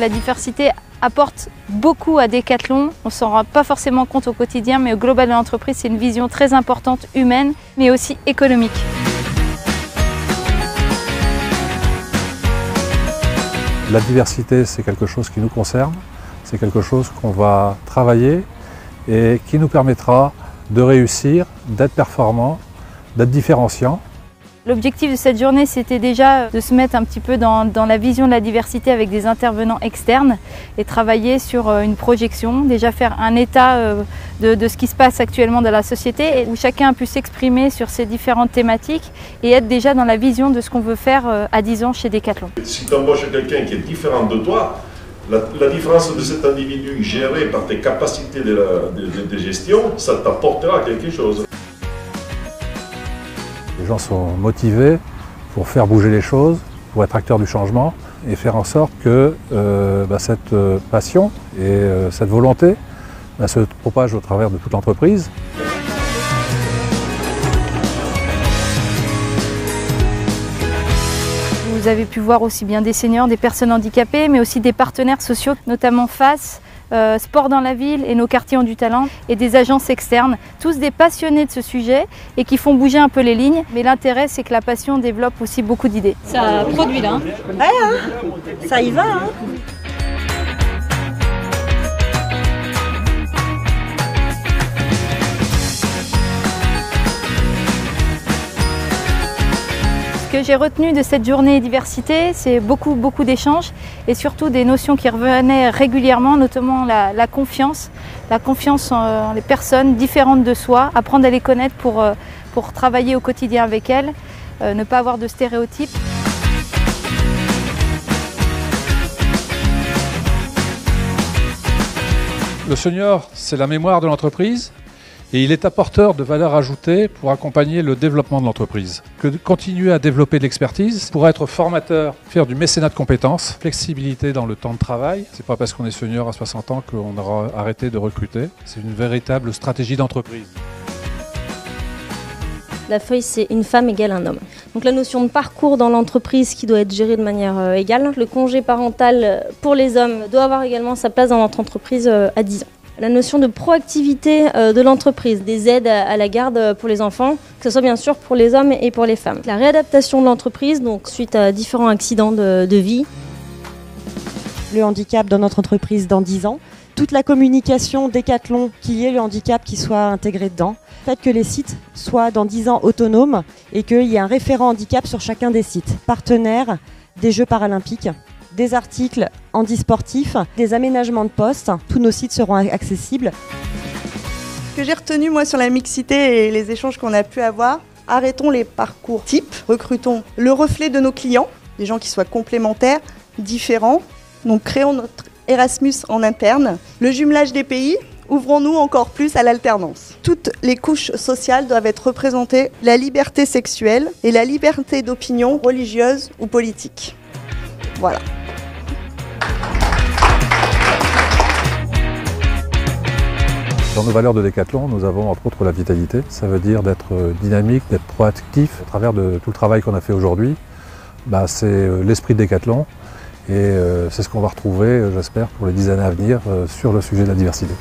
La diversité apporte beaucoup à Decathlon. On ne s'en rend pas forcément compte au quotidien, mais au global de l'entreprise, c'est une vision très importante, humaine, mais aussi économique. La diversité, c'est quelque chose qui nous concerne, c'est quelque chose qu'on va travailler et qui nous permettra de réussir, d'être performants, d'être différenciants. L'objectif de cette journée, c'était déjà de se mettre un petit peu dans la vision de la diversité avec des intervenants externes et travailler sur une projection, déjà faire un état de ce qui se passe actuellement dans la société où chacun a pu s'exprimer sur ces différentes thématiques et être déjà dans la vision de ce qu'on veut faire à 10 ans chez Decathlon. Si tu embauches quelqu'un qui est différent de toi, la différence de cet individu géré par tes capacités de gestion, ça t'apportera quelque chose. Les gens sont motivés pour faire bouger les choses, pour être acteurs du changement et faire en sorte que cette passion et cette volonté se propagent au travers de toute l'entreprise. Vous avez pu voir aussi bien des seniors, des personnes handicapées, mais aussi des partenaires sociaux, notamment FAS, Sport dans la ville et nos quartiers ont du talent, et des agences externes, tous des passionnés de ce sujet et qui font bouger un peu les lignes. Mais l'intérêt, c'est que la passion développe aussi beaucoup d'idées. Ça produit là. Ouais, hein, ça y va. Hein. Ce que j'ai retenu de cette journée diversité, c'est beaucoup d'échanges et surtout des notions qui revenaient régulièrement, notamment la confiance en les personnes différentes de soi, apprendre à les connaître pour travailler au quotidien avec elles, ne pas avoir de stéréotypes. Le senior, c'est la mémoire de l'entreprise. Et il est apporteur de valeur ajoutée pour accompagner le développement de l'entreprise. Que de continuer à développer de l'expertise pour être formateur, faire du mécénat de compétences, flexibilité dans le temps de travail. C'est pas parce qu'on est senior à 60 ans qu'on aura arrêté de recruter. C'est une véritable stratégie d'entreprise. La feuille, c'est une femme égale un homme. Donc la notion de parcours dans l'entreprise qui doit être gérée de manière égale. Le congé parental pour les hommes doit avoir également sa place dans notre entreprise à 10 ans. La notion de proactivité de l'entreprise, des aides à la garde pour les enfants, que ce soit bien sûr pour les hommes et pour les femmes. La réadaptation de l'entreprise, donc suite à différents accidents de vie. Le handicap dans notre entreprise dans 10 ans. Toute la communication Decathlon, qu'il y ait le handicap qui soit intégré dedans. Le fait que les sites soient dans 10 ans autonomes et qu'il y ait un référent handicap sur chacun des sites. Partenaires des Jeux paralympiques. Des articles handisportifs, des aménagements de postes. Tous nos sites seront accessibles. Ce que j'ai retenu moi sur la mixité et les échanges qu'on a pu avoir, arrêtons les parcours types, recrutons le reflet de nos clients, des gens qui soient complémentaires, différents. Donc créons notre Erasmus en interne. Le jumelage des pays, ouvrons-nous encore plus à l'alternance. Toutes les couches sociales doivent être représentées, la liberté sexuelle et la liberté d'opinion religieuse ou politique. Voilà. Dans nos valeurs de Decathlon, nous avons entre autres la vitalité. Ça veut dire d'être dynamique, d'être proactif. À travers de tout le travail qu'on a fait aujourd'hui, c'est l'esprit de Decathlon et c'est ce qu'on va retrouver, j'espère, pour les 10 années à venir sur le sujet de la diversité.